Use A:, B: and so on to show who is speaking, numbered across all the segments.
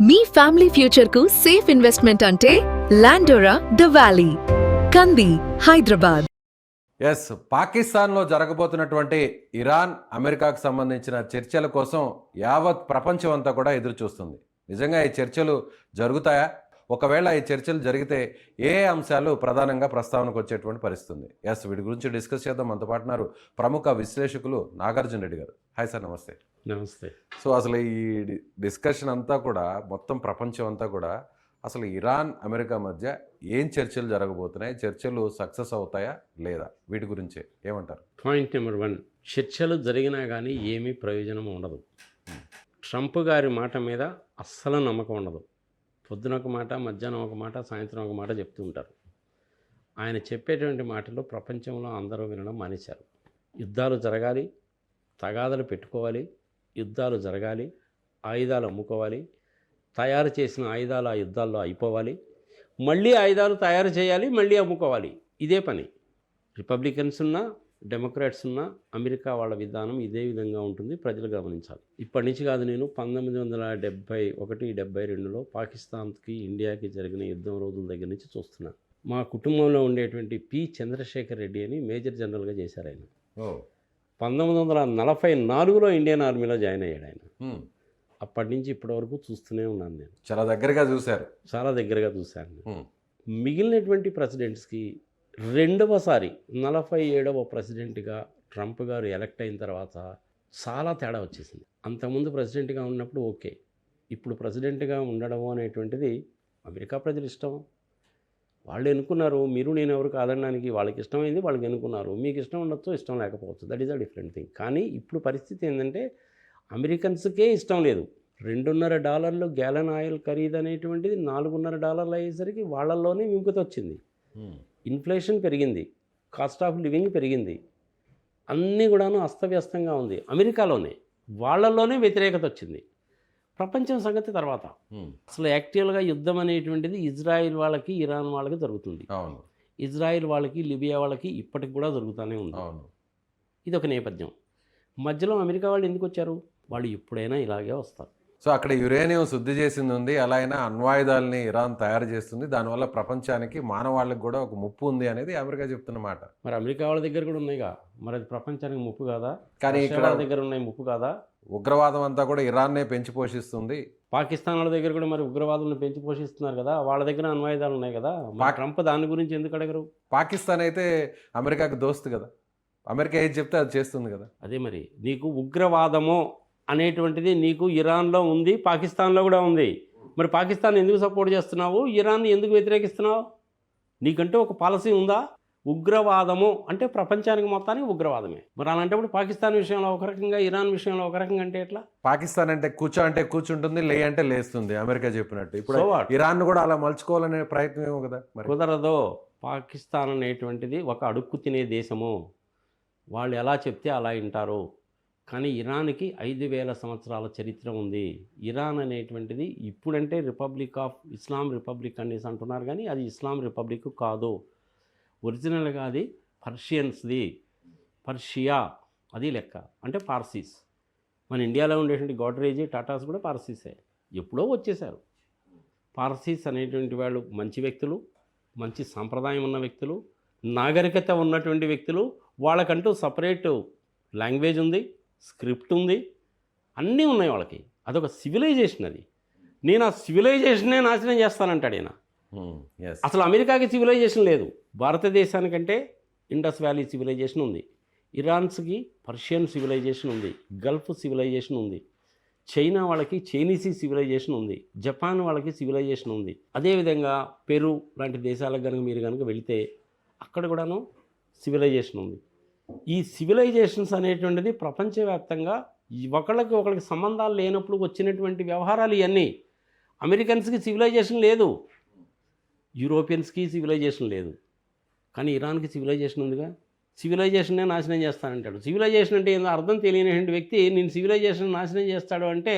A: మీ family future కు safe investment అంటే లాండోరా the valley, కంది, హైదరాబాద్.
B: ఎస్, పాకిస్తాన్లో జరగబోతున్నటువంటి ఇరాన్ అమెరికాకు సంబంధించిన చర్చల కోసం యావత్ ప్రపంచం అంతా కూడా ఎదురు చూస్తుంది. నిజంగా ఈ చర్చలు జరుగుతాయా? ఒకవేళ ఈ చర్చలు జరిగితే ఏ అంశాలు ప్రధానంగా ప్రస్తావనకు వచ్చేటువంటి పరిస్థితి ఉంది? ఎస్, వీటి గురించి డిస్కస్ చేద్దాం. మనతో పాటున్నారు ప్రముఖ విశ్లేషకులు నాగార్జున రెడ్డి గారు. హాయ్ సార్, నమస్తే.
C: నమస్తే.
B: సో అసలు ఈ డిస్కషన్ అంతా కూడా మొత్తం ప్రపంచం అంతా కూడా అసలు ఇరాన్ అమెరికా మధ్య ఏం చర్చలు జరగబోతున్నాయి, చర్చలు సక్సెస్ అవుతాయా లేదా, వీటి గురించే ఏమంటారు?
C: పాయింట్ నెంబర్ 1, చర్చలు జరిగినా కానీ ఏమీ ప్రయోజనం ఉండదు. ట్రంప్ గారి మాట మీద అస్సలు నమ్మకం ఉండదు. పొద్దున ఒక మాట, మధ్యాహ్నం ఒక మాట, సాయంత్రం ఒక మాట చెప్తూ ఉంటారు. ఆయన చెప్పేటువంటి మాటలు ప్రపంచంలో అందరూ వినడం మానేశారు. యుద్ధాలు జరగాలి, తగాదలు పెట్టుకోవాలి, యుద్ధాలు జరగాలి, ఆయుధాలు అమ్ముకోవాలి, తయారు చేసిన ఆయుధాలు ఆ యుద్ధాల్లో అయిపోవాలి, మళ్ళీ ఆయుధాలు తయారు చేయాలి, మళ్ళీ అమ్ముకోవాలి. ఇదే పని. రిపబ్లికన్స్ ఉన్నా డెమోక్రాట్స్ ఉన్నా అమెరికా వాళ్ళ విధానం ఇదే విధంగా ఉంటుంది. ప్రజలు గమనించాలి. ఇప్పటి నుంచి కాదు, నేను 1971-72లో పాకిస్తాన్కి ఇండియాకి జరిగిన యుద్ధం రోజుల దగ్గర నుంచి చూస్తున్నా. మా కుటుంబంలో ఉండేటువంటి పి చంద్రశేఖర్ రెడ్డి అని మేజర్ జనరల్గా చేశారు ఆయన. 1944లో ఇండియన్ ఆర్మీలో జాయిన్ అయ్యాడు ఆయన. అప్పటి నుంచి ఇప్పటి వరకు చూస్తూనే ఉన్నాను నేను.
B: చాలా దగ్గరగా చూశారు.
C: చాలా దగ్గరగా చూశాను. మిగిలినటువంటి ప్రెసిడెంట్స్కి రెండవసారి 47వ ప్రెసిడెంట్గా ట్రంప్ గారు ఎలక్ట్ అయిన తర్వాత చాలా తేడా వచ్చేసింది. అంతకుముందు ప్రెసిడెంట్గా ఉన్నప్పుడు ఓకే, ఇప్పుడు ప్రెసిడెంట్గా ఉండడం అనేటువంటిది అమెరికా ప్రజలు ఇష్టం. వాళ్ళు ఎన్నుకున్నారు, మీరు నేను ఎవరు కాదనడానికి. వాళ్ళకి ఇష్టమైంది వాళ్ళకి ఎన్నుకున్నారు. మీకు ఇష్టం ఉండొచ్చు, ఇష్టం లేకపోవచ్చు, that is a different thing. కానీ ఇప్పుడు పరిస్థితి ఏంటంటే అమెరికన్స్కే ఇష్టం లేదు. $2.50 గ్యాలన్ ఆయిల్ ఖరీదు అనేటువంటిది $4.50 అయ్యేసరికి వాళ్ళల్లోనే విముఖత వచ్చింది. ఇన్ఫ్లేషన్ పెరిగింది, కాస్ట్ ఆఫ్ లివింగ్ పెరిగింది, అన్నీ కూడాను అస్తవ్యస్తంగా ఉంది. అమెరికాలోనే వాళ్ళల్లోనే వ్యతిరేకత వచ్చింది. ప్రపంచం సంగతి తర్వాత. అసలు యాక్చువల్గా యుద్ధం అనేటువంటిది ఇజ్రాయిల్ వాళ్ళకి ఇరాన్ వాళ్ళకి జరుగుతుంది. ఇజ్రాయిల్ వాళ్ళకి లిబియా వాళ్ళకి ఇప్పటికి కూడా జరుగుతూనే ఉంది. ఇది ఒక నేపథ్యం. మధ్యలో అమెరికా వాళ్ళు ఎందుకు వచ్చారు? వాళ్ళు ఎప్పుడైనా ఇలాగే వస్తారు.
B: సో అక్కడ యురేనియం శుద్ధి చేసింది ఉంది, అలా అయినా అణ్వాయుధాలని ఇరాన్ తయారు చేస్తుంది, దానివల్ల ప్రపంచానికి మానవాళ్ళకి కూడా ఒక ముప్పు ఉంది అనేది అమెరికా చెప్తున్నమాట.
C: మరి అమెరికా వాళ్ళ దగ్గర కూడా ఉన్నాయిగా, మరి అది ప్రపంచానికి ముప్పు కాదా?
B: కానీ ఇక్కడ
C: దగ్గర ఉన్నాయి ముప్పు కాదా?
B: ఉగ్రవాదం అంతా కూడా ఇరాన్నే పెంచి పోషిస్తుంది.
C: పాకిస్తాన్ వాళ్ళ దగ్గర కూడా మరి ఉగ్రవాదులను పెంచి పోషిస్తున్నారు కదా, వాళ్ళ దగ్గర అణ్వాయుధాలు ఉన్నాయి కదా. ట్రంప్ దాని గురించి ఎందుకు అడగరు?
B: పాకిస్తాన్ అయితే అమెరికాకి దోస్తు కదా, అమెరికా ఏది చెప్తే అది చేస్తుంది కదా.
C: అదే మరి, నీకు ఉగ్రవాదము అనేటువంటిది నీకు ఇరాన్లో ఉంది, పాకిస్తాన్లో కూడా ఉంది. మరి పాకిస్తాన్ ఎందుకు సపోర్ట్ చేస్తున్నావు? ఇరాన్ ఎందుకు వ్యతిరేకిస్తున్నావు? నీకంటే ఒక పాలసీ ఉందా? ఉగ్రవాదము అంటే ప్రపంచానికి మొత్తానికి ఉగ్రవాదమే. మరి అలాంటప్పుడు పాకిస్తాన్ విషయంలో ఒక రకంగా, ఇరాన్ విషయంలో ఒక రకంగా అంటే ఎట్లా?
B: పాకిస్తాన్ అంటే కూర్చో అంటే కూర్చుంటుంది, లే అంటే లేస్తుంది, అమెరికా చెప్పినట్టు. ఇప్పుడు ఇరాన్ కూడా అలా మలుచుకోవాలనే ప్రయత్నం ఏమో కదా. మరి కుదరదు.
C: పాకిస్తాన్ అనేటువంటిది ఒక అడుక్కు తినే దేశము. వాళ్ళు ఎలా చెప్తే అలా వింటారు. కానీ ఇరాన్కి 5,000 సంవత్సరాల చరిత్ర ఉంది. ఇరాన్ అనేటువంటిది ఇప్పుడంటే ఇస్లాం రిపబ్లిక్ అనేసి అంటున్నారు, కానీ అది ఇస్లాం రిపబ్లిక్ కాదు. ఒరిజినల్గా అది పర్షియన్స్ది, పర్షియా అది లెక్క. అంటే పార్సీస్. మన ఇండియాలో ఉండేటువంటి గోడ్రేజ్, టాటాస్ కూడా పార్సీసే, ఎప్పుడో వచ్చేసారు. పార్సీస్ అనేటువంటి వాళ్ళు మంచి వ్యక్తులు, మంచి సాంప్రదాయం ఉన్న వ్యక్తులు, నాగరికత ఉన్నటువంటి వ్యక్తులు. వాళ్ళకంటూ సపరేట్ లాంగ్వేజ్ ఉంది, స్క్రిప్ట్ ఉంది, అన్నీ ఉన్నాయి వాళ్ళకి. అదొక సివిలైజేషన్. అది నేను ఆ సివిలైజేషనే నాశనం చేస్తానంటాడు ఆయన. అసలు అమెరికాకి సివిలైజేషన్ లేదు. భారతదేశానికంటే ఇండస్ వ్యాలీ సివిలైజేషన్ ఉంది, ఇరాన్స్కి పర్షియన్ సివిలైజేషన్ ఉంది, గల్ఫ్ సివిలైజేషన్ ఉంది, చైనా వాళ్ళకి చైనీసీ సివిలైజేషన్ ఉంది, జపాన్ వాళ్ళకి సివిలైజేషన్ ఉంది. అదేవిధంగా పెరు లాంటి దేశాలకు కనుక మీరు కనుక వెళితే అక్కడ కూడాను సివిలైజేషన్ ఉంది. ఈ సివిలైజేషన్స్ అనేటువంటిది ప్రపంచవ్యాప్తంగా ఒకళ్ళకి సంబంధాలు లేనప్పుడు వచ్చినటువంటి వ్యవహారాలు ఇవన్నీ. అమెరికన్స్కి సివిలైజేషన్ లేదు, యూరోపియన్స్కి సివిలైజేషన్ లేదు, కానీ ఇరాన్కి సివిలైజేషన్ ఉందిగా. సివిలైజేషన్నే నాశనం చేస్తానంటాడు. సివిలైజేషన్ అంటే ఏందో అర్థం తెలియని వ్యక్తి నేను సివిలైజేషన్ నాశనం చేస్తాడు అంటే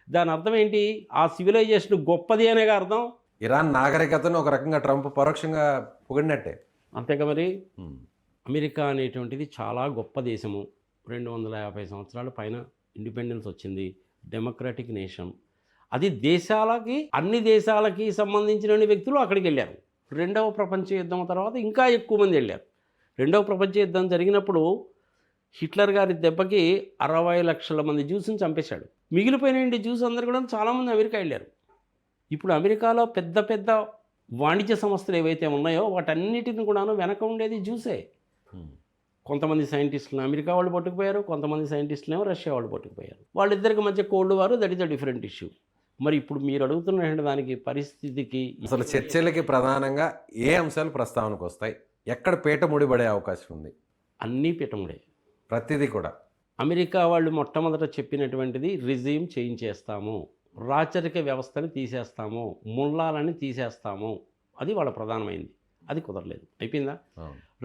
C: దాని అర్థం ఏంటి? ఆ సివిలైజేషన్ గొప్పది అనేగా అర్థం.
B: ఇరాన్ నాగరికతను ఒక రకంగా ట్రంప్ పరోక్షంగా పొగిడినట్టే.
C: అంతేగా మరి. అమెరికా అనేటువంటిది చాలా గొప్ప దేశము. 250 సంవత్సరాల పైన ఇండిపెండెన్స్ వచ్చింది, డెమోక్రాటిక్ నేషన్. అది దేశాలకి, అన్ని దేశాలకి సంబంధించిన వ్యక్తులు అక్కడికి వెళ్ళారు. రెండవ ప్రపంచ యుద్ధం తర్వాత ఇంకా ఎక్కువ మంది వెళ్ళారు. రెండవ ప్రపంచ యుద్ధం జరిగినప్పుడు హిట్లర్ గారి దెబ్బకి 60 లక్షల మంది జ్యూస్ని చంపేశాడు. మిగిలిపోయిన జ్యూస్ అందరు కూడా చాలామంది అమెరికా వెళ్ళారు. ఇప్పుడు అమెరికాలో పెద్ద పెద్ద వాణిజ్య సంస్థలు ఏవైతే ఉన్నాయో వాటన్నిటిని కూడాను వెనక ఉండేది జ్యూసే. కొంతమంది సైంటిస్టులను అమెరికా వాళ్ళు పట్టుకుపోయారు, కొంతమంది సైంటిస్టులు ఏమో రష్యా వాళ్ళు పట్టుకుపోయారు. వాళ్ళిద్దరికి మధ్య కోల్డ్ వారు, that is a different issue. మరి ఇప్పుడు మీరు అడుగుతున్న దానికి పరిస్థితికి
B: అసలు చర్చలకి ప్రధానంగా ఏ అంశాలు ప్రస్తావనకు వస్తాయి? ఎక్కడ పీట ముడిపడే అవకాశం ఉంది?
C: అన్నీ పీఠముడే,
B: ప్రతిదీ కూడా.
C: అమెరికా వాళ్ళు మొట్టమొదట చెప్పినటువంటిది రిజీమ్ చేంజ్ చేస్తాము, రాచరిక వ్యవస్థని తీసేస్తాము, ముల్లాలని తీసేస్తాము. అది వాళ్ళ ప్రధానమైంది. అది కుదరలేదు, అయిపోయిందా?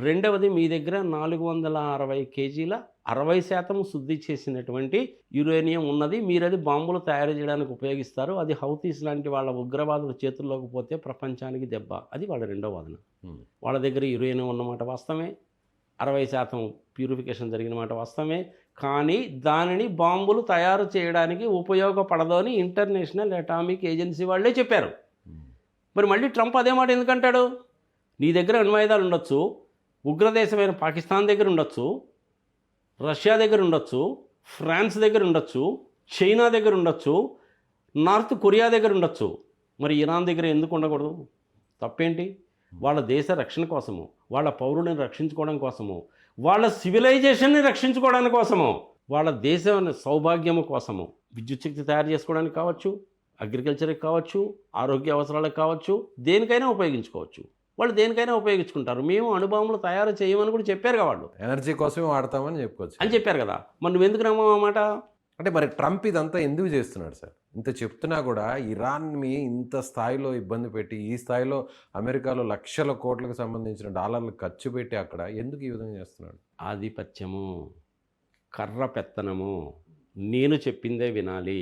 C: రెండవది, మీ దగ్గర 460 కేజీల 60% శుద్ధి చేసినటువంటి యురేనియం ఉన్నది, మీరు అది బాంబులు తయారు చేయడానికి ఉపయోగిస్తారు, అది హౌతీస్ లాంటి వాళ్ళ ఉగ్రవాదుల చేతుల్లోకి పోతే ప్రపంచానికి దెబ్బ. అది వాళ్ళ రెండో వాదన. వాళ్ళ దగ్గర యురేనియం ఉన్నమాట వాస్తవమే, 60% ప్యూరిఫికేషన్ జరిగిన మాట వాస్తవమే, కానీ దానిని బాంబులు తయారు చేయడానికి ఉపయోగపడదు అని ఇంటర్నేషనల్ అటామిక్ ఏజెన్సీ వాళ్ళే చెప్పారు. మరి మళ్ళీ ట్రంప్ అదే మాట ఎందుకంటాడు? నీ దగ్గర అణ్వాయుధాలు ఉండొచ్చు, ఉగ్రదేశమైన పాకిస్తాన్ దగ్గర ఉండొచ్చు, రష్యా దగ్గర ఉండొచ్చు, ఫ్రాన్స్ దగ్గర ఉండొచ్చు, చైనా దగ్గర ఉండొచ్చు, నార్త్ కొరియా దగ్గర ఉండొచ్చు, మరి ఇరాన్ దగ్గర ఎందుకు ఉండకూడదు? తప్పేంటి? వాళ్ళ దేశ రక్షణ కోసము, వాళ్ళ పౌరులను రక్షించుకోవడం కోసము, వాళ్ళ సివిలైజేషన్ని రక్షించుకోవడానికి కోసము, వాళ్ళ దేశ సౌభాగ్యము కోసము, విద్యుత్ శక్తి తయారు చేసుకోవడానికి కావచ్చు, అగ్రికల్చర్కి కావచ్చు, ఆరోగ్య అవసరాలకు కావచ్చు, దేనికైనా ఉపయోగించుకోవచ్చు. వాళ్ళు దేనికైనా ఉపయోగించుకుంటారు. మేము అణుబాంబులు తయారు చేయమని కూడా చెప్పారు కదా వాళ్ళు.
B: ఎనర్జీ కోసమే వాడతామని చెప్పుకోవచ్చు
C: అని చెప్పారు కదా. మరి నువ్వు ఎందుకు నమ్మవు అన్నమాట?
B: అంటే మరి ట్రంప్ ఇదంతా ఎందుకు చేస్తున్నాడు సార్? ఇంత చెప్తున్నా కూడా ఇరాన్ని ఇంత స్థాయిలో ఇబ్బంది పెట్టి, ఈ స్థాయిలో అమెరికాలో లక్షల కోట్లకు సంబంధించిన డాలర్లు ఖర్చు పెట్టి అక్కడ ఎందుకు ఈ విధంగా చేస్తున్నాడు?
C: ఆధిపత్యము, కర్ర పెత్తనము, నేను చెప్పిందే వినాలి,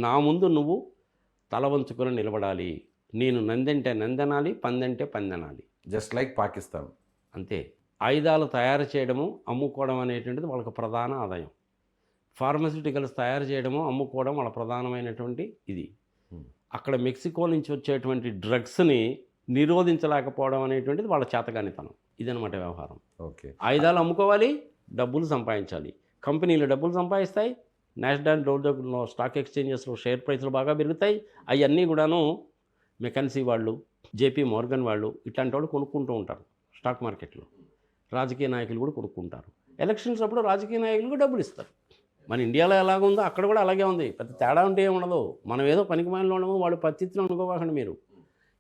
C: నా ముందు నువ్వు తల వంచుకొని నిలబడాలి, నేను నందంటే నందనాలి, పందంటే పందనాలి.
B: జస్ట్ లైక్ పాకిస్తాన్
C: అంతే. ఆయుధాలు తయారు చేయడము, అమ్ముకోవడం అనేటువంటిది వాళ్ళకి ప్రధాన ఆదాయం. ఫార్మస్యూటికల్స్ తయారు చేయడము, అమ్ముకోవడం వాళ్ళ ప్రధానమైనటువంటి ఇది. అక్కడ మెక్సికో నుంచి వచ్చేటువంటి డ్రగ్స్ని నిరోధించలేకపోవడం అనేటువంటిది వాళ్ళ చేతగానితనం. ఇదనమాట వ్యవహారం.
B: ఓకే.
C: ఆయుధాలు అమ్ముకోవాలి, డబ్బులు సంపాదించాలి. కంపెనీలు డబ్బులు సంపాదిస్తాయి, నాస్డాక్ డౌజోలో స్టాక్ ఎక్స్చేంజెస్లో షేర్ ప్రైస్లు బాగా పెరుగుతాయి. అవన్నీ కూడాను మెకన్సీ వాళ్ళు, జేపీ మోర్గన్ వాళ్ళు ఇట్లాంటి వాళ్ళు కొనుక్కుంటూ ఉంటారు స్టాక్ మార్కెట్లో. రాజకీయ నాయకులు కూడా కొనుక్కుంటారు. ఎలక్షన్స్ అప్పుడు రాజకీయ నాయకులకు డబ్బులు ఇస్తారు. మన ఇండియాలో ఎలాగుందో అక్కడ కూడా అలాగే ఉంది. పెద్ద తేడా ఉంటే ఏముండదు. మనం ఏదో పనికిమాలిలో ఉండము, వాడు పరిస్థితిలో అనుకోవాకండి. మీరు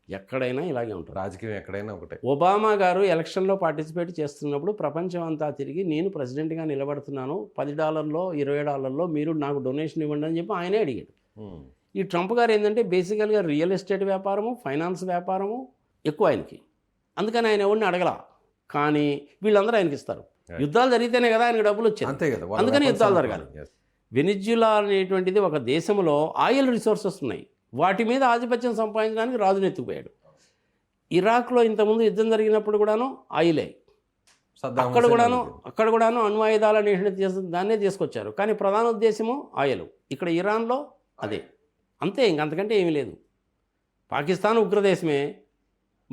C: ఎక్కడైనా ఇలాగే ఉంటారు.
B: రాజకీయం ఎక్కడైనా ఒకటే.
C: ఒబామా గారు ఎలక్షన్లో పార్టిసిపేట్ చేస్తున్నప్పుడు ప్రపంచం అంతా తిరిగి నేను ప్రెసిడెంట్గా నిలబడుతున్నాను, $10 $20 మీరు నాకు డొనేషన్ ఇవ్వండి అని చెప్పి ఆయనే అడిగాడు. ఈ ట్రంప్ గారు ఏంటంటే బేసికల్గా రియల్ ఎస్టేట్ వ్యాపారము, ఫైనాన్స్ వ్యాపారము ఎక్కువ ఆయనకి. అందుకని ఆయన ఎవరిని అడగల. కానీ వీళ్ళందరూ ఆయనకి ఇస్తారు. యుద్ధాలు జరిగితేనే కదా ఆయనకు డబ్బులు వచ్చాయి.
B: అంతే కదా,
C: అందుకని యుద్ధాలు జరగాలి. వెనిజులా అనేటువంటిది ఒక దేశంలో ఆయిల్ రిసోర్సెస్ ఉన్నాయి, వాటి మీద ఆధిపత్యం సంపాదించడానికి రాజును ఎత్తుకుపోయాడు. ఇరాక్లో ఇంతకుముందు యుద్ధం జరిగినప్పుడు కూడాను ఆయిలే, అక్కడ కూడాను అణ్వాయుధాలు అనేటువంటి దాన్నే తీసుకొచ్చారు. కానీ ప్రధాన ఉద్దేశము ఆయిల్. ఇక్కడ ఇరాన్లో అదే, అంతే, ఇంకంతకంటే ఏమీ లేదు. పాకిస్తాన్ ఉగ్రదేశమే,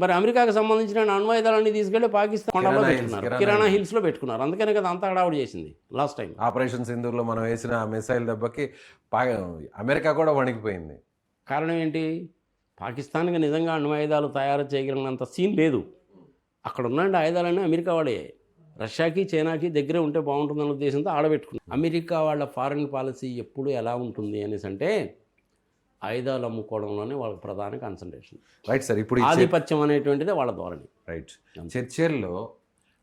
C: మరి అమెరికాకు సంబంధించిన అణ్వాయుధాలన్నీ తీసుకెళ్ళి పాకిస్తాన్ కొండలో పెట్టుకున్నారు, కిరాణా హిల్స్లో పెట్టుకున్నారు. అందుకనే కదా అంతా హడావుడి చేసింది లాస్ట్ టైం.
B: ఆపరేషన్ సింధూర్లో మనం వేసిన మిసైల్ దెబ్బకి అమెరికా కూడా వణికిపోయింది.
C: కారణం ఏంటి? పాకిస్తాన్కి నిజంగా అణ్వాయుధాలు తయారు చేయగలిగినంత సీన్ లేదు. అక్కడ ఉన్న ఆయుధాలన్నీ అమెరికా వాడే. రష్యాకి చైనాకి దగ్గరే ఉంటే బాగుంటుందన్న ఉద్దేశంతో ఆడబెట్టుకున్నారు. అమెరికా వాళ్ళ ఫారిన్ పాలసీ ఎప్పుడు ఎలా ఉంటుంది అనేసి అంటే ఆయుధాలు అమ్ముకోవడంలోనే వాళ్ళకి ప్రధాన కాన్సన్ట్రేషన్.
B: Right sir. ఇప్పుడు
C: ఆధిపత్యం అనేటువంటిది వాళ్ళ ధోరణి.
B: రైట్. చర్చల్లో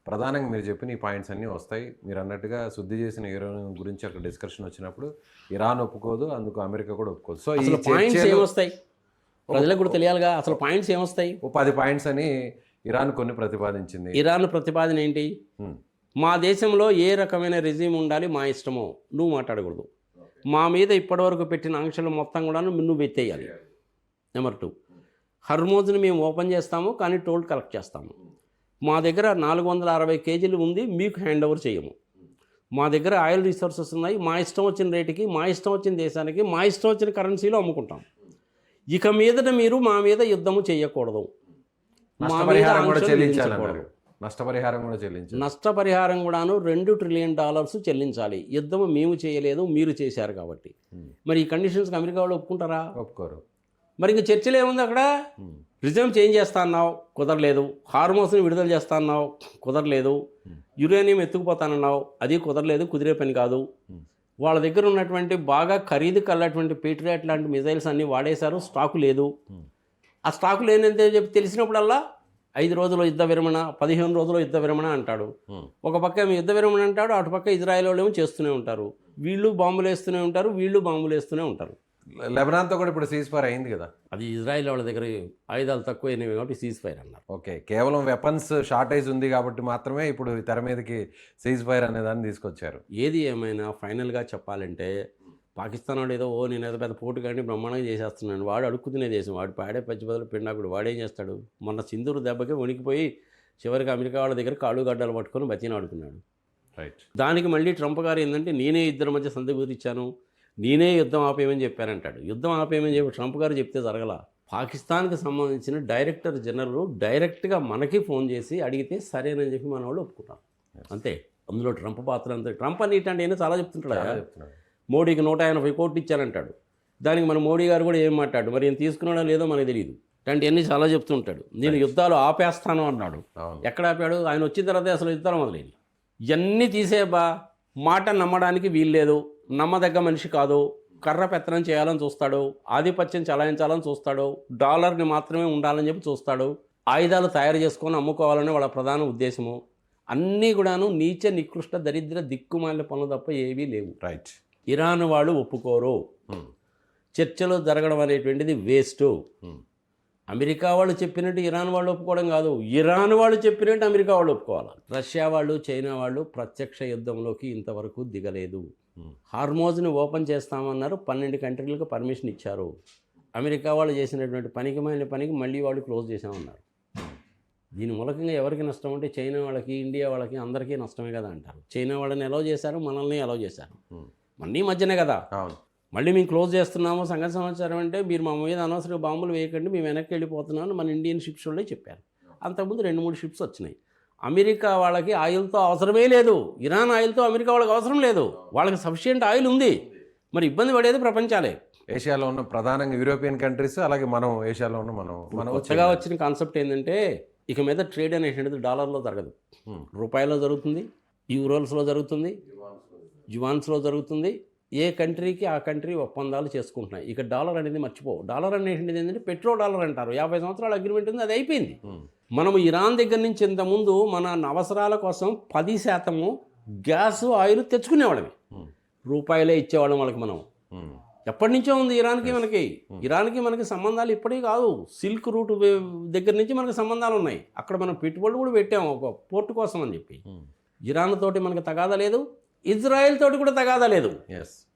B: ప్రధానంగా మీరు చెప్పిన ఈ పాయింట్స్ అన్నీ వస్తాయి. మీరు అన్నట్టుగా శుద్ధి చేసిన యురేనియం గురించి అక్కడ డిస్కషన్ వచ్చినప్పుడు ఇరాన్ ఒప్పుకోదు, అందుకు అమెరికా కూడా ఒప్పుకోదు. సో ఈ
C: పాయింట్స్ ఏమొస్తాయి ప్రజలకు కూడా తెలియాలిగా. అసలు పాయింట్స్ ఏమొస్తాయి?
B: 10 పాయింట్స్ అని ఇరాన్ కొన్ని ప్రతిపాదించింది.
C: ఇరాన్ ప్రతిపాదన ఏంటి? మా దేశంలో ఏ రకమైన రెజ్యూమ్ ఉండాలి మా ఇష్టమో, నువ్వు మాట్లాడకూడదు. మా మీద ఇప్పటివరకు పెట్టిన ఆంక్షలు మొత్తం కూడా నువ్వు ఎత్తేయాలి. నెంబర్ 2, హర్మోజ్ని మేము ఓపెన్ చేస్తాము కానీ టోల్ కలెక్ట్ చేస్తాము. మా దగ్గర 460 కేజీలు ఉంది, మీకు హ్యాండ్ ఓవర్ చేయము. మా దగ్గర ఆయిల్ రిసోర్సెస్ ఉన్నాయి, మా ఇష్టం వచ్చిన రేటుకి, మా ఇష్టం వచ్చిన దేశానికి, మా ఇష్టం వచ్చిన కరెన్సీలో అమ్ముకుంటాం. ఇక మీదట మీరు మా మీద యుద్ధము చేయకూడదు, మా మీద
B: నష్టపరిహారం కూడా
C: ఆంక్షలు
B: చెల్లించాలన్నారు.
C: విధించకూడదు.
B: నష్టపరిహారం కూడా చెల్లించాలి.
C: నష్టపరిహారం కూడాను $2 ట్రిలియన్ చెల్లించాలి. యుద్ధం మేము చేయలేదు, మీరు చేశారు కాబట్టి. మరి ఈ కండిషన్స్కి అమెరికా వాళ్ళు ఒప్పుకుంటారా?
B: ఒప్పుకోరు.
C: మరి ఇంక చర్చలు ఏముంది అక్కడ? రిజర్వ్ చేంజ్ చేస్తా అన్నావు, కుదరలేదు. హార్మోస్ని విడుదల చేస్తా అన్నావు, కుదరలేదు. యురేనియం ఎత్తుకుపోతానన్నావు, అది కుదరలేదు, కుదిరే పని కాదు. వాళ్ళ దగ్గర ఉన్నటువంటి బాగా ఖరీదు కల్లాటువంటి పేట్రియాట్ లాంటి మిజైల్స్ అన్నీ వాడేశారు, స్టాకు లేదు. ఆ స్టాకు లేనంతే చెప్పి తెలిసినప్పుడల్లా 5 రోజుల యుద్ధ విరమణ, 15 రోజుల యుద్ధ విరమణ అంటాడు. ఒక పక్క ఏమో యుద్ధ విరమణ అంటాడు, అటు పక్క ఇజ్రాయెల్ వాళ్ళు ఏమో చేస్తూనే ఉంటారు. వీళ్ళు బాంబులు వేస్తూనే ఉంటారు, వీళ్ళు బాంబులు వేస్తూనే ఉంటారు.
B: లెబనాన్తో కూడా ఇప్పుడు సీజ్ ఫైర్ అయింది కదా.
C: అది ఇజ్రాయెల్ వాళ్ళ దగ్గర ఆయుధాలు తక్కువైనవి కాబట్టి సీజ్ ఫైర్ అన్నారు.
B: ఓకే, కేవలం వెపన్స్ షార్టేజ్ ఉంది కాబట్టి మాత్రమే ఇప్పుడు తెర మీదకి సీజ్ ఫైర్ అనే దాన్ని తీసుకొచ్చారు.
C: ఏది ఏమైనా ఫైనల్గా చెప్పాలంటే పాకిస్తాన్ వాడు ఏదో నేను ఏదో పెద్ద పోటు కానీ బ్రహ్మాండంగా చేసేస్తున్నాను. వాడు అడుక్కుతునే దేశం, వాడు పాడే పచ్చి బదులు పిండాకుడు. వాడేం చేస్తాడు? మొన్న సింధూరు దెబ్బకి వణికిపోయి చివరికి అమెరికా వాళ్ళ దగ్గర కాళ్ళు గడ్డలు పట్టుకొని బతిని ఆడుకున్నాడు.
B: రైట్.
C: దానికి మళ్ళీ ట్రంప్ గారు ఏంటంటే నేనే ఇద్దరి మధ్య సంధి కుదిరిచ్చాను, నేనే యుద్ధం ఆపేయమని చెప్పారంటాడు. యుద్ధం ఆపేయమని చెప్పి ట్రంప్ గారు చెప్తే జరగల. పాకిస్తాన్కి సంబంధించిన డైరెక్టర్ జనరల్ డైరెక్ట్గా మనకి ఫోన్ చేసి అడిగితే సరేనని చెప్పి మన వాళ్ళు ఒప్పుకుంటాం. అంతే, అందులో ట్రంప్ పాత్ర అంతే. ట్రంప్ అని ఇట్లాంటి అయినా చాలా చెప్తుంటాడు. మోడీకి 180 కోట్లు ఇచ్చారంటాడు. దానికి మన మోడీ గారు కూడా ఏం మాట్లాడు, మరి ఏం తీసుకున్నాడో లేదో మనకు తెలియదు. ఇట్లాంటివన్నీ చాలా చెప్తుంటాడు. నేను యుద్ధాలు ఆపేస్తాను అన్నాడు. ఎక్కడ ఆపాడు? ఆయన వచ్చిన తర్వాత అసలు యుద్ధాలు మొదలైంది. ఇవన్నీ తీసేబా, మాట నమ్మడానికి వీల్లేదు, నమ్మదగ్గ మనిషి కాదు, కర్ర పెత్తనం చేయాలని చూస్తాడు, ఆధిపత్యం చలాయించాలని చూస్తాడు, డాలర్ని మాత్రమే ఉండాలని చెప్పి చూస్తాడు, ఆయుధాలు తయారు చేసుకొని అమ్ముకోవాలని వాళ్ళ ప్రధాన ఉద్దేశము. అన్నీ కూడాను నీచ నికృష్ట దరిద్ర దిక్కుమాలిన పనులు తప్ప ఏవీ లేవు.
B: రైట్.
C: ఇరాన్ వాళ్ళు ఒప్పుకోరు. చర్చలు జరగడం అనేటువంటిది వేస్ట్. అమెరికా వాళ్ళు చెప్పినట్టు ఇరాన్ వాళ్ళు ఒప్పుకోవడం కాదు, ఇరాన్ వాళ్ళు చెప్పినట్టు అమెరికా వాళ్ళు ఒప్పుకోవాలి. రష్యా వాళ్ళు, చైనా వాళ్ళు ప్రత్యక్ష యుద్ధంలోకి ఇంతవరకు దిగలేదు. హార్మోజ్ని ఓపెన్ చేస్తామన్నారు, 12 కంట్రీలకు పర్మిషన్ ఇచ్చారు. అమెరికా వాళ్ళు చేసినటువంటి పనికి మళ్ళీ వాళ్ళు క్లోజ్ చేసామన్నారు. దీని మూలకంగా ఎవరికి నష్టం అంటే చైనా వాళ్ళకి, ఇండియా వాళ్ళకి, అందరికీ నష్టమే కదా అంటారు. చైనా వాళ్ళని అలౌ చేశారు, మనల్ని అలౌ చేశారు. మళ్ళీ మధ్యనే కదా. మళ్ళీ మేము క్లోజ్ చేస్తున్నాము, సంగతి సమాచారం అంటే మీరు మా మీద అనవసరంగా బాంబులు వేయకండి, మేము వెనక్కి వెళ్ళిపోతున్నామని మన ఇండియన్ షిప్స్ వాళ్ళే చెప్పారు. అంతకుముందు 2-3 షిప్స్ వచ్చినాయి. అమెరికా వాళ్ళకి ఆయిల్తో అవసరమే లేదు, ఇరాన్ ఆయిల్తో అమెరికా వాళ్ళకి అవసరం లేదు, వాళ్ళకి సఫిషియెంట్ ఆయిల్ ఉంది. మరి ఇబ్బంది పడేది ప్రపంచాలే.
B: ఏషియాలో ఉన్న ప్రధానంగా యూరోపియన్ కంట్రీస్, అలాగే మనం ఏషియాలో ఉన్న మనం
C: కొత్తగా వచ్చిన కాన్సెప్ట్ ఏంటంటే ఇక మీద ట్రేడ్ అనేటువంటిది డాలర్లో జరగదు, రూపాయలో జరుగుతుంది, యూరోస్లో జరుగుతుంది, యువాన్స్లో జరుగుతుంది. ఏ కంట్రీకి ఆ కంట్రీ ఒప్పందాలు చేసుకుంటున్నాయి. ఇక డాలర్ అనేది మర్చిపో. డాలర్ అనేటువంటిది ఏంటంటే పెట్రో డాలర్ అంటారు. 50 సంవత్సరాల అగ్రిమెంట్ ఉంది, అది అయిపోయింది. మనం ఇరాన్ దగ్గర నుంచి ఇంతకుముందు మన అవసరాల కోసం 10% గ్యాస్ ఆయిల్ తెచ్చుకునేవాళ్ళమే, రూపాయలే ఇచ్చేవాళ్ళం వాళ్ళకి. మనం ఎప్పటి నుంచో ఉంది ఇరాన్కి మనకి సంబంధాలు ఇప్పటికీ కాదు. సిల్క్ రూట్ దగ్గర నుంచి మనకి సంబంధాలు ఉన్నాయి. అక్కడ మనం పెట్టుబడులు కూడా పెట్టాము ఒక పోర్టు కోసం అని చెప్పి. ఇరాన్ తోటి మనకి తగాదా లేదు, ఇజ్రాయెల్ తోటి కూడా తగాదా లేదు.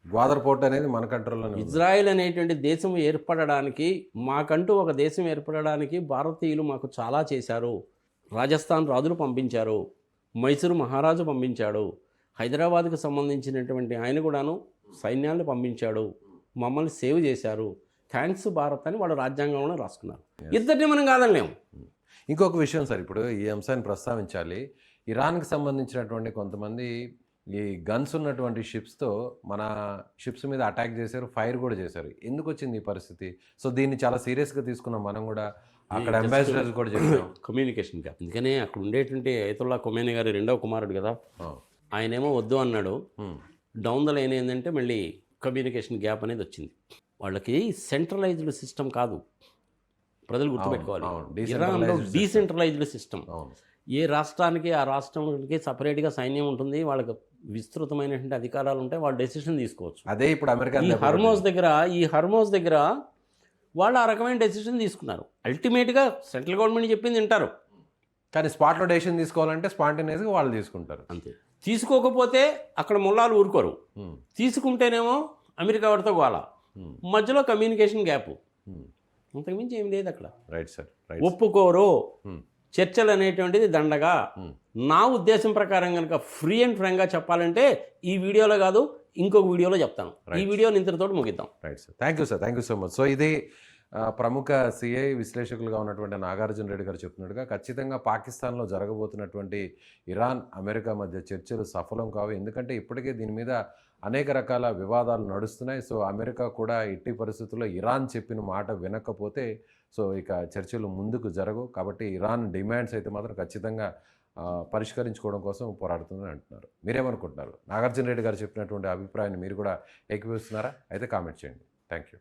B: గ్వాదర్ పోర్ట్ అనేది మన కంట్రోల్లోనే.
C: ఇజ్రాయెల్ అనేటువంటి దేశం ఏర్పడడానికి, మాకంటూ ఒక దేశం ఏర్పడడానికి భారతీయులు మాకు చాలా చేశారు. రాజస్థాన్ రాజులు పంపించారు, మైసూరు మహారాజు పంపించాడు, హైదరాబాద్కు సంబంధించినటువంటి ఆయన కూడాను సైన్యాన్ని పంపించాడు, మమ్మల్ని సేవ్ చేశారు, థ్యాంక్స్ భారత్ అని వాళ్ళు రాజ్యాంగంలో రాసుకున్నారు. ఇద్దరిని మనం కాదనలేము.
B: ఇంకొక విషయం సార్, ఇప్పుడు ఈ అంశాన్ని ప్రస్తావించాలి. ఇరాన్కి సంబంధించినటువంటి కొంతమంది ఈ గన్స్ ఉన్నటువంటి షిప్స్తో మన షిప్స్ మీద అటాక్ చేశారు, ఫైర్ కూడా చేశారు. ఎందుకు వచ్చింది ఈ పరిస్థితి? సో దీన్ని చాలా సీరియస్గా తీసుకున్నాం మనం కూడా. అక్కడ అంబాసిడర్స్ కూడా చెప్పాం
C: కమ్యూనికేషన్ గ్యాప్. అందుకనే అక్కడ ఉండేటువంటి అయతుల్లా ఖొమైనీ గారి 2వ కుమారుడు కదా, ఆయనేమో వద్దు అన్నాడు. డౌన్ ద లైన్ ఏంటంటే మళ్ళీ కమ్యూనికేషన్ గ్యాప్ అనేది వచ్చింది. వాళ్ళకి సెంట్రలైజ్డ్ సిస్టమ్ కాదు, ప్రజలు గుర్తుపెట్టుకోవాలి. ఇరాన్లో డీసెంట్రలైజ్డ్ సిస్టమ్. ఏ రాష్ట్రానికి ఆ రాష్ట్రానికి సపరేట్గా సైన్యం ఉంటుంది, వాళ్ళకి విస్తృతమైనటువంటి అధికారాలు ఉంటాయి, వాళ్ళు డెసిషన్ తీసుకోవచ్చు.
B: అదే ఇప్పుడు అమెరికా
C: ఈ హర్మోజ్ దగ్గర వాళ్ళు ఆ రకమైన డెసిషన్ తీసుకున్నారు. అల్టిమేట్గా సెంట్రల్ గవర్నమెంట్ చెప్పింది వింటారు,
B: కానీ స్పాట్లో డెసిషన్ తీసుకోవాలంటే స్పాంటేనియస్గా వాళ్ళు తీసుకుంటారు అంతే.
C: తీసుకోకపోతే అక్కడ ముల్లాలు ఊరుకోరు, తీసుకుంటేనేమో అమెరికా వాడితో గోల, మధ్యలో కమ్యూనికేషన్ గ్యాప్, అంతకుమించి ఏం లేదు అక్కడ.
B: రైట్ సార్,
C: ఒప్పుకోరు. చర్చలు అనేటువంటిది దండగా. నా ఉద్దేశం ప్రకారం కనుక ఫ్రీ అండ్ ఫ్రాంక్గా చెప్పాలంటే ఈ వీడియోలో కాదు, ఇంకొక వీడియోలో చెప్తాను. ఈ వీడియోని ఇంతటితో ముగిద్దాం.
B: Right sir, thank you so much. So ఇది ప్రముఖ సిఐ విశ్లేషకులుగా ఉన్నటువంటి నాగార్జున రెడ్డి గారు చెప్తున్నట్టుగా ఖచ్చితంగా పాకిస్తాన్లో జరగబోతున్నటువంటి ఇరాన్ అమెరికా మధ్య చర్చలు సఫలం కావు. ఎందుకంటే ఇప్పటికే దీని మీద అనేక రకాల వివాదాలు నడుస్తున్నాయి. సో అమెరికా కూడా ఎట్టి పరిస్థితుల్లో ఇరాన్ చెప్పిన మాట వినకపోతే సో ఇక చర్చలు ముందుకు జరగవు. కాబట్టి ఇరాన్ డిమాండ్స్ అయితే మాత్రం ఖచ్చితంగా పరిష్కరించుకోవడం కోసం పోరాడుతుందని అంటున్నారు. మీరేమనుకుంటున్నారు? నాగార్జున రెడ్డి గారు చెప్పినటువంటి అభిప్రాయాన్ని మీరు కూడా ఏకీభవిస్తున్నారా? అయితే కామెంట్ చేయండి. Thank you.